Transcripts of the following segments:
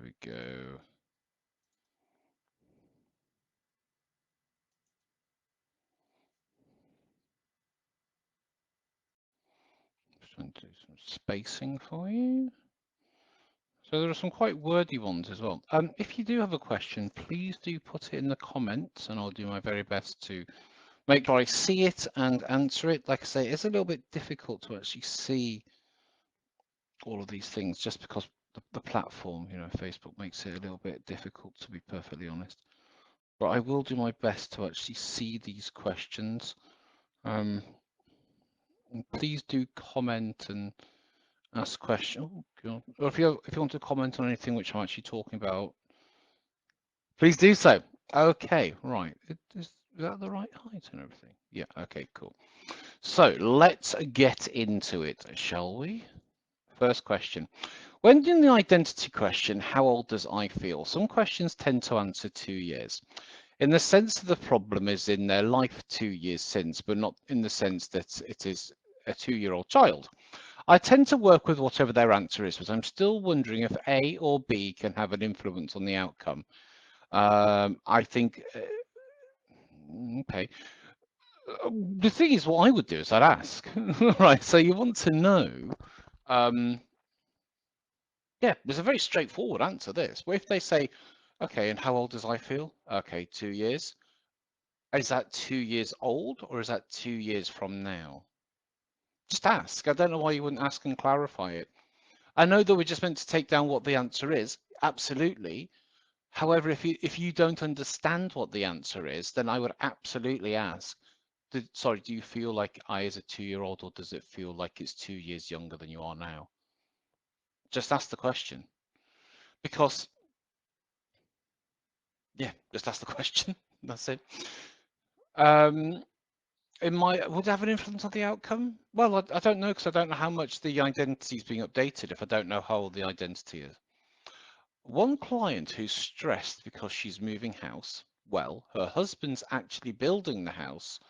we go. Just trying to do some spacing for you. So there are some quite wordy ones as well. If you do have a question, please do put it in the comments, and I'll do my very best to make sure I see it and answer it. Like I say, it's a little bit difficult to actually see all of these things just because the platform, Facebook makes it a little bit difficult, to be perfectly honest. But I will do my best to actually see these questions. And please do comment and ask questions. Oh, or if you want to comment on anything which I'm actually talking about, please do so. Okay, right. Is that the right height and everything? Yeah, okay, cool. So let's get into it, shall we? First question. When doing the identity question, how old does I feel? Some questions tend to answer 2 years. In the sense that the problem is in their life 2 years since, but not in the sense that it is a 2-year-old child. I tend to work with whatever their answer is, but I'm still wondering if A or B can have an influence on the outcome. I think, okay. The thing is, what I would do is I'd ask, right? So you want to know, yeah, there's a very straightforward answer this. Well, if they say, okay, and how old does I feel? Okay, 2 years. Is that 2 years old or is that 2 years from now? Just ask. I don't know why you wouldn't ask and clarify it. I know that we're just meant to take down what the answer is. Absolutely. However, if you don't understand what the answer is, then I would absolutely ask, sorry, do you feel like I is a 2-year-old or does it feel like it's 2 years younger than you are now? Just ask the question. Because, yeah, just ask the question. That's it. Would it have an influence on the outcome? Well, I don't know because I don't know how much the identity is being updated if I don't know how old the identity is. One client who's stressed because she's moving house, well, her husband's actually building the house,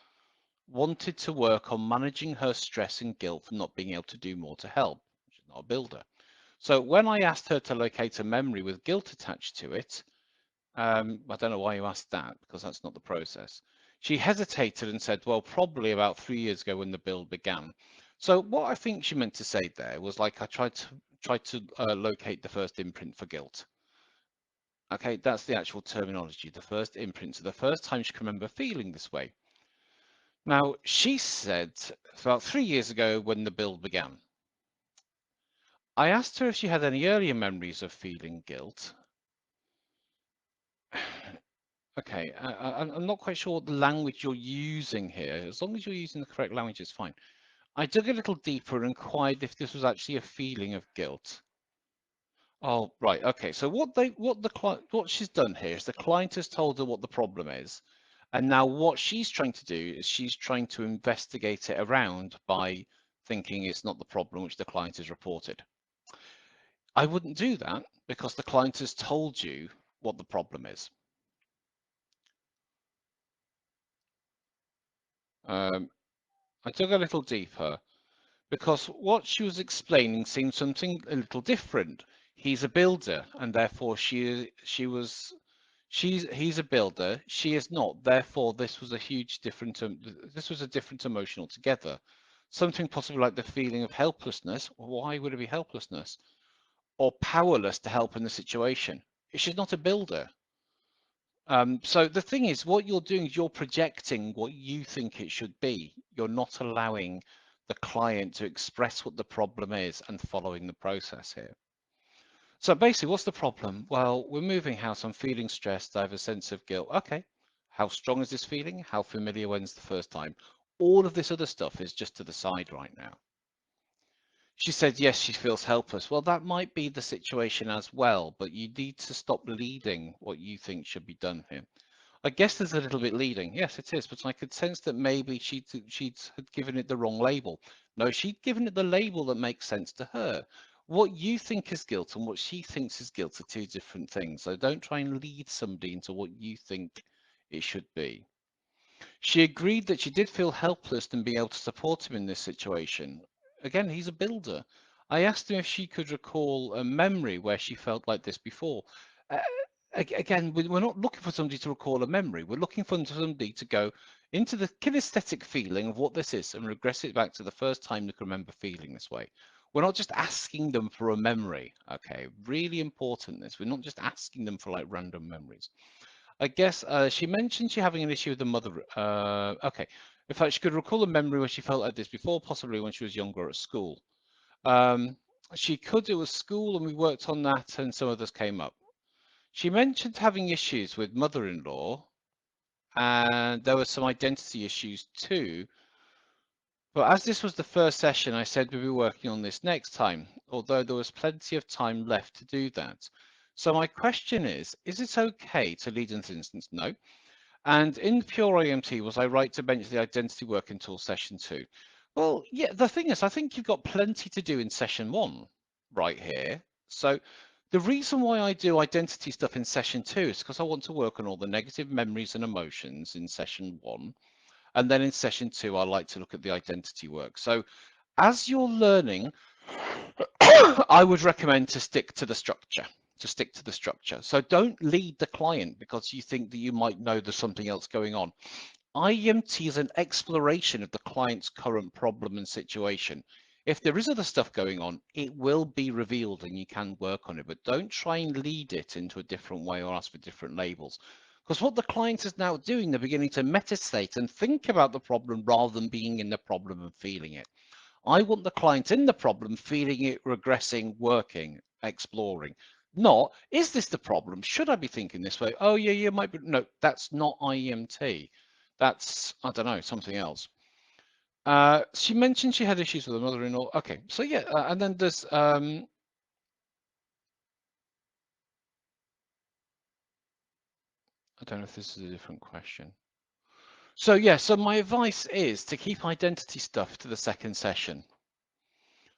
wanted to work on managing her stress and guilt for not being able to do more to help. She's not a builder. So when I asked her to locate a memory with guilt attached to it, I don't know why you asked that, because that's not the process. She hesitated and said, well, probably about 3 years ago when the build began. So what I think she meant to say there was like, I tried to locate the first imprint for guilt. Okay, that's the actual terminology, the first imprint. So the first time she can remember feeling this way. Now, she said about 3 years ago when the build began. I asked her if she had any earlier memories of feeling guilt. Okay, I'm not quite sure what the language you're using here. As long as you're using the correct language, it's fine. I dug a little deeper and inquired if this was actually a feeling of guilt. Oh, right. Okay. So what she's done here is the client has told her what the problem is, and now what she's trying to do is she's trying to investigate it around by thinking it's not the problem which the client has reported. I wouldn't do that because the client has told you what the problem is. I dug a little deeper because what she was explaining seemed something a little different. He's a builder, and therefore he's a builder. She is not. Therefore, this was a this was a different emotion altogether. Something possibly like the feeling of helplessness. Why would it be helplessness? Or powerless to help in the situation. She's not a builder. So the thing is, what you're doing is you're projecting what you think it should be. You're not allowing the client to express what the problem is and following the process here. So basically, what's the problem? Well, we're moving house. I'm feeling stressed. I have a sense of guilt. Okay. How strong is this feeling? How familiar? When's the first time? All of this other stuff is just to the side right now. She said, yes, she feels helpless. Well, that might be the situation as well, but you need to stop leading what you think should be done here. I guess there's a little bit leading. Yes, it is, but I could sense that maybe she'd had given it the wrong label. No, she'd given it the label that makes sense to her. What you think is guilt and what she thinks is guilt are two different things. So don't try and lead somebody into what you think it should be. She agreed that she did feel helpless in being able to support him in this situation. Again, he's a builder. I asked him if she could recall a memory where she felt like this before. Uh, Again, we're not looking for somebody to recall a memory. We're looking for somebody to go into the kinesthetic feeling of what this is and regress it back to the first time they can remember feeling this way. We're not just asking them for a memory. Okay, really important this. We're not just asking them for like random memories. I guess she mentioned she having an issue with the mother. Okay, in fact, she could recall a memory where she felt like this before, possibly when she was younger at school. Um, she could do a school, and we worked on that, and some others came up. She mentioned having issues with mother-in-law, and there were some identity issues too. But as this was the first session, I said we'd be working on this next time, although there was plenty of time left to do that. So my question is it okay to lead in this instance? No. And in pure IEMT, was I right to mention the identity work until session 2? Well, yeah, the thing is, I think you've got plenty to do in session 1 right here. So the reason why I do identity stuff in session 2 is because I want to work on all the negative memories and emotions in session 1. And then in session 2, I like to look at the identity work. So as you're learning, I would recommend to stick to the structure. So don't lead the client because you think that you might know there's something else going on. IEMT is an exploration of the client's current problem and situation. If there is other stuff going on, it will be revealed and you can work on it, but don't try and lead it into a different way or ask for different labels. Because what the client is now doing, they're beginning to metastate and think about the problem rather than being in the problem and feeling it. I want the client in the problem, feeling it, regressing, working, exploring. Not, is this the problem? Should I be thinking this way? Oh, yeah, you might be. No, that's not IEMT. That's, I don't know, something else. She mentioned she had issues with her mother-in-law. Okay, so yeah, and then there's, I don't know if this is a different question. So yeah, so my advice is to keep identity stuff to the second session.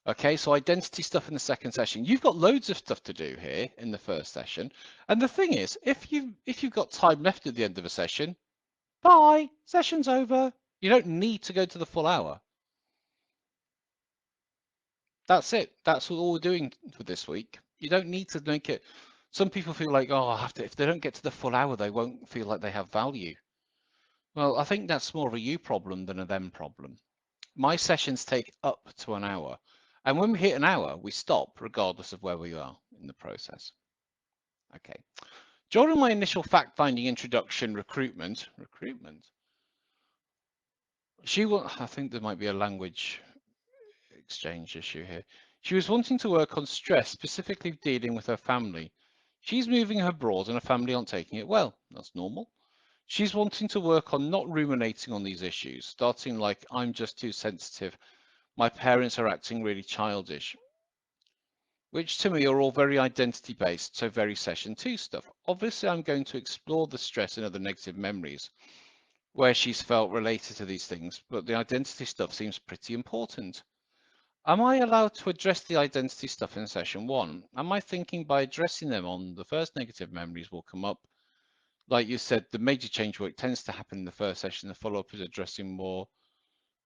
Okay, so identity stuff in the second session. You've got loads of stuff to do here in the first session. And the thing is, if you've got time left at the end of a session, bye, session's over. You don't need to go to the full hour. That's it. That's all we're doing for this week. You don't need to make it. Some people feel like, oh, I have to, if they don't get to the full hour, they won't feel like they have value. Well, I think that's more of a you problem than a them problem. My sessions take up to an hour. And when we hit an hour, we stop regardless of where we are in the process. Okay. During my initial fact-finding introduction recruitment, she was, I think there might be a language exchange issue here. She was wanting to work on stress, specifically dealing with her family. She's moving abroad and her family aren't taking it well. That's normal. She's wanting to work on not ruminating on these issues, starting like, I'm just too sensitive. My parents are acting really childish, which to me are all very identity based, so very session 2 stuff. Obviously, I'm going to explore the stress and other negative memories where she's felt related to these things, but the identity stuff seems pretty important. Am I allowed to address the identity stuff in session 1? Am I thinking by addressing them on the first negative memories will come up? Like you said, the major change work tends to happen in the first session. The follow-up is addressing more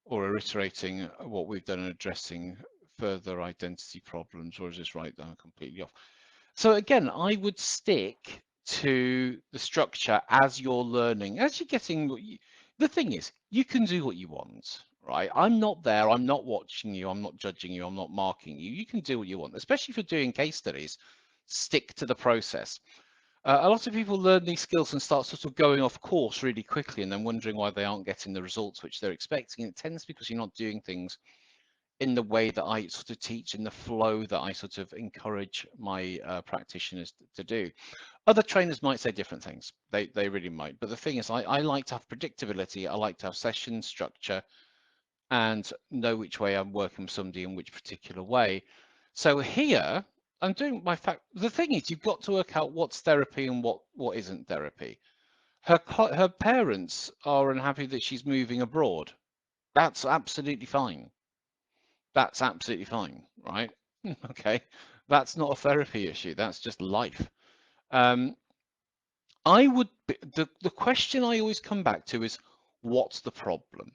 or reiterating what we've done and addressing further identity problems, or is this right that I'm completely off? So again, I would stick to the structure as you're learning, as you're getting. The thing is, you can do what you want, right? I'm not there. I'm not watching you. I'm not judging you. I'm not marking you. You can do what you want, especially if you're doing case studies. Stick to the process. A lot of people learn these skills and start sort of going off course really quickly and then wondering why they aren't getting the results which they're expecting. And it tends because you're not doing things in the way that I sort of teach, in the flow that I sort of encourage my practitioners to do. Other trainers might say different things. They really might. But the thing is, I like to have predictability. I like to have session structure and know which way I'm working with somebody in which particular way. So here, I'm doing my fact. The thing is, you've got to work out what's therapy and what isn't therapy. Her parents are unhappy that she's moving abroad. That's absolutely fine. That's absolutely fine, right? Okay, that's not a therapy issue. That's just life. Um, I would the question I always come back to is, what's the problem?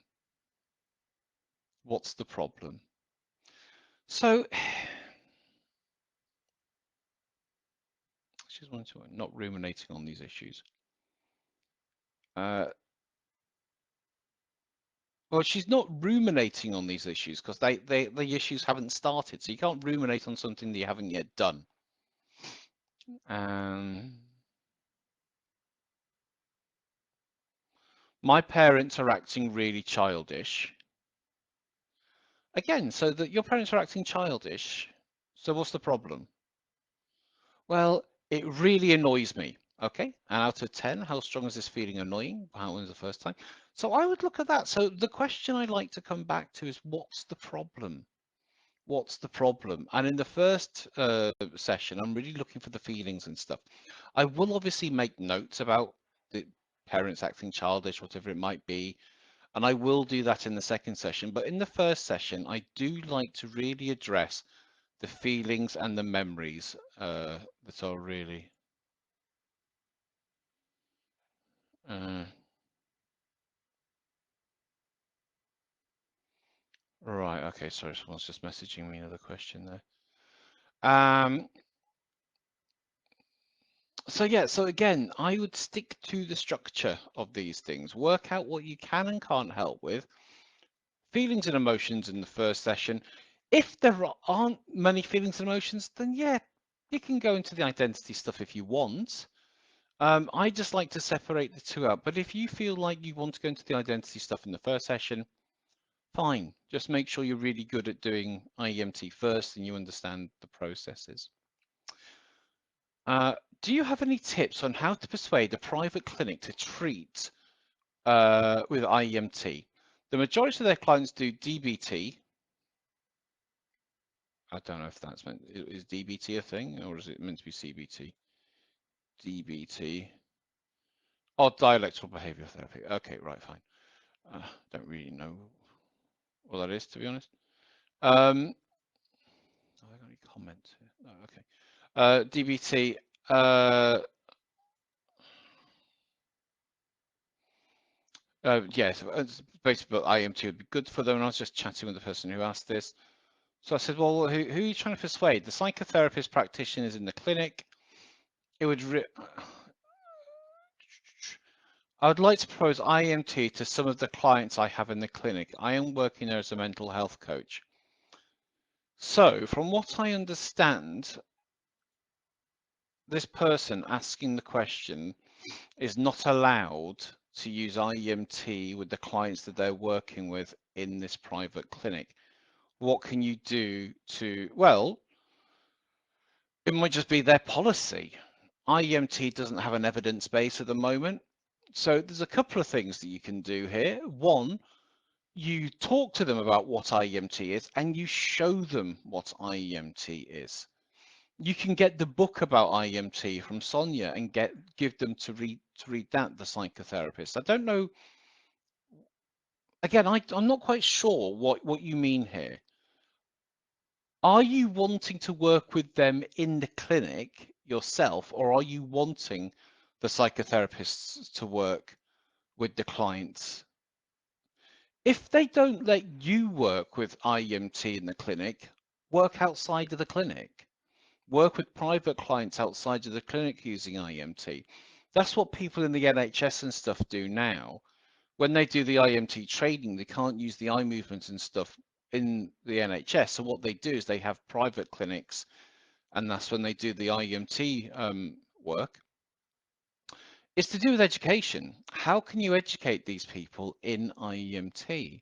What's the problem? So She's not ruminating on these issues. Well, she's not ruminating on these issues because the issues haven't started. So you can't ruminate on something that you haven't yet done. My parents are acting really childish. Again, so that your parents are acting childish. So what's the problem? Well, it really annoys me. Okay, and out of 10, how strong is this feeling annoying? How was the first time? So I would look at that. So the question I'd like to come back to is, what's the problem? What's the problem? And in the first session, I'm really looking for the feelings and stuff. I will obviously make notes about the parents acting childish, whatever it might be, and I will do that in the second session. But in the first session, I do like to really address the feelings and the memories that are really right. Okay, sorry, someone's just messaging me another question there. So yeah, so again, I would stick to the structure of these things. Work out what you can and can't help with. Feelings and emotions in the first session. If there aren't many feelings and emotions, then yeah, you can go into the identity stuff if you want. I just like to separate the two out. But if you feel like you want to go into the identity stuff in the first session, fine. Just make sure you're really good at doing IEMT first and you understand the processes. Do you have any tips on how to persuade a private clinic to treat with IEMT? The majority of their clients do DBT. I don't know if that's meant, is DBT a thing or is it meant to be CBT? DBT. Oh, dialectical behavior therapy. Okay, right, fine. Don't really know what that is, to be honest. Oh, I got any comments here? Oh, okay. DBT. Yes, it's basically IEMT would be good for them. And I was just chatting with the person who asked this. So I said, well, who are you trying to persuade? The psychotherapist practitioners in the clinic. It would. I would like to propose IEMT to some of the clients I have in the clinic. I am working there as a mental health coach. So, from what I understand, this person asking the question is not allowed to use IEMT with the clients that they're working with in this private clinic. What can you do to, well, it might just be their policy. IEMT doesn't have an evidence base at the moment. So there's a couple of things that you can do here. One, you talk to them about what IEMT is and you show them what IEMT is. You can get the book about IEMT from Sonia and give them to read that, the psychotherapist. I don't know. Again, I'm not quite sure what you mean here. Are you wanting to work with them in the clinic yourself, or are you wanting the psychotherapists to work with the clients? If they don't let you work with IEMT in the clinic, work outside of the clinic. Work with private clients outside of the clinic using IEMT. That's what people in the NHS and stuff do now. When they do the IEMT training, they can't use the eye movements and stuff in the NHS. So what they do is they have private clinics, and that's when they do the IEMT work. It's to do with education. How can you educate these people in IEMT?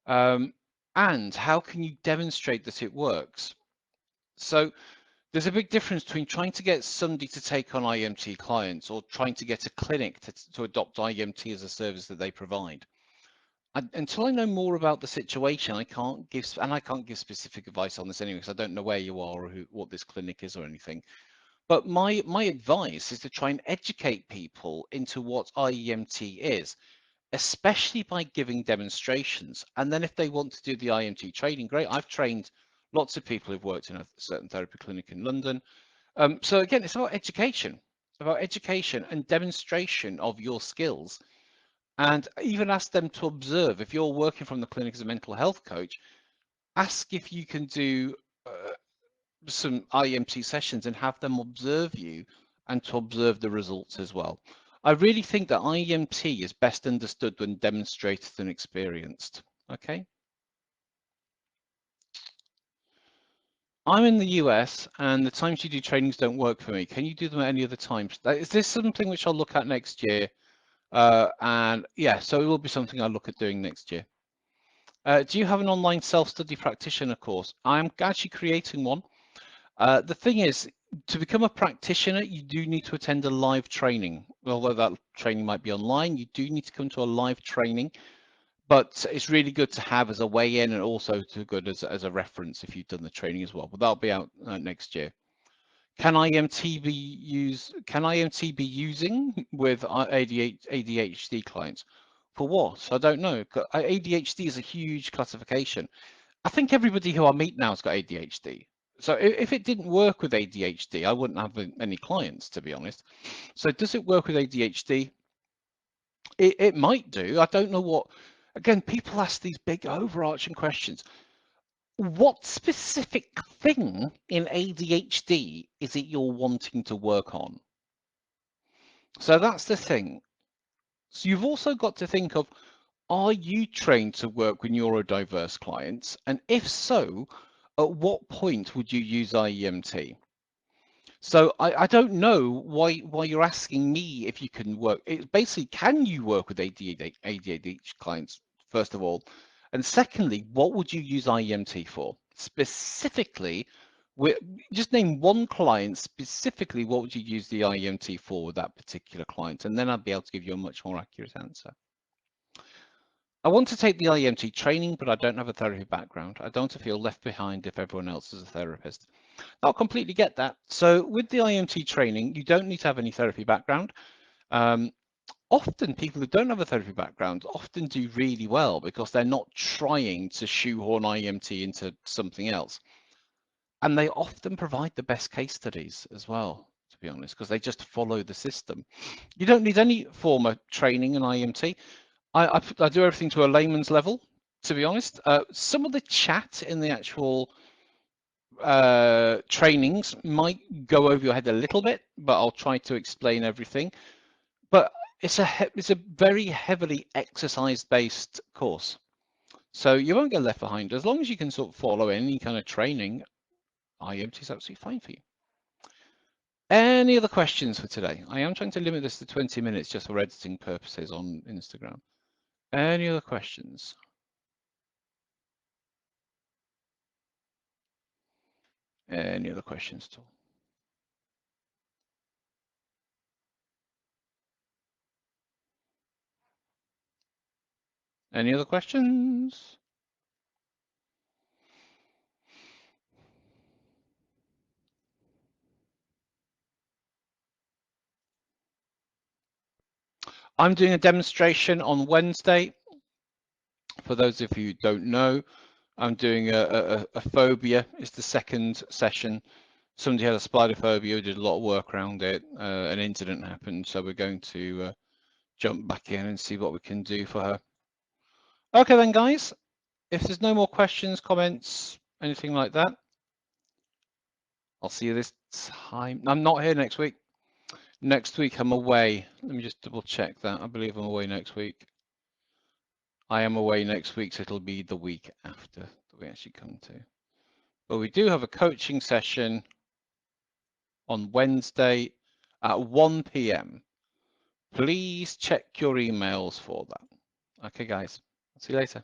And how can you demonstrate that it works? So there's a big difference between trying to get somebody to take on IEMT clients or trying to get a clinic to adopt IEMT as a service that they provide. Until I know more about the situation, I can't give specific advice on this anyway, because I don't know where you are or what this clinic is or anything. But my advice is to try and educate people into what IEMT is, especially by giving demonstrations. And then if they want to do the IEMT training, great. I've trained lots of people who've worked in a certain therapy clinic in London. So again, it's about education and demonstration of your skills, and even ask them to observe. If you're working from the clinic as a mental health coach, ask if you can do some IEMT sessions and have them observe you and to observe the results as well. I really think that IEMT is best understood when demonstrated and experienced. Okay. I'm in the US and the times you do trainings don't work for me. Can you do them at any other times? Is this something which I'll look at next year? And yeah, so it will be something I'll look at doing next year. Do you have an online self-study practitioner course? I'm actually creating one. The thing is, to become a practitioner, you do need to attend a live training. Although that training might be online, you do need to come to a live training. But it's really good to have as a way in and also to good as a reference if you've done the training as well. But that'll be out next year. Can IEMT be using with ADHD clients? For what? I don't know. ADHD is a huge classification. I think everybody who I meet now has got ADHD. So if it didn't work with ADHD, I wouldn't have any clients, to be honest. So does it work with ADHD? It might do. I don't know what. Again, people ask these big overarching questions. What specific thing in ADHD is it you're wanting to work on? So that's the thing. So you've also got to think of, are you trained to work with neurodiverse clients? And if so, at what point would you use IEMT? So I don't know why you're asking me if you can work. It's basically, can you work with ADHD clients, first of all? And secondly, what would you use IEMT for? Specifically, just name one client specifically, what would you use the IEMT for with that particular client? And then I'd be able to give you a much more accurate answer. I want to take the IEMT training, but I don't have a therapy background. I don't want to feel left behind if everyone else is a therapist. I'll completely get that. So with the IEMT training, you don't need to have any therapy background. Often people who don't have a therapy background often do really well because they're not trying to shoehorn IEMT into something else. And they often provide the best case studies as well, to be honest, because they just follow the system. You don't need any form of training in IEMT. I do everything to a layman's level, to be honest. Some of the chat in the actual trainings might go over your head a little bit, but I'll try to explain everything. But it's a very heavily exercise-based course, so you won't get left behind as long as you can sort of follow any kind of training. IEMT is absolutely fine for you. Any other questions for today? I am trying to limit this to 20 minutes just for editing purposes on Instagram. Any other questions? Any other questions at all? Any other questions? I'm doing a demonstration on Wednesday. For those of you who don't know, I'm doing a phobia. It's the second session. Somebody had a spider phobia, we did a lot of work around it. An incident happened, so we're going to jump back in and see what we can do for her. Okay then, guys, if there's no more questions, comments, anything like that, I'll see you this time. I'm not here next week. Next week I'm away. Let me just double check that. I believe I'm away next week. I am away next week, so it'll be the week after that we actually come to. But we do have a coaching session on Wednesday at 1 p.m. Please check your emails for that. Okay, guys. See you later.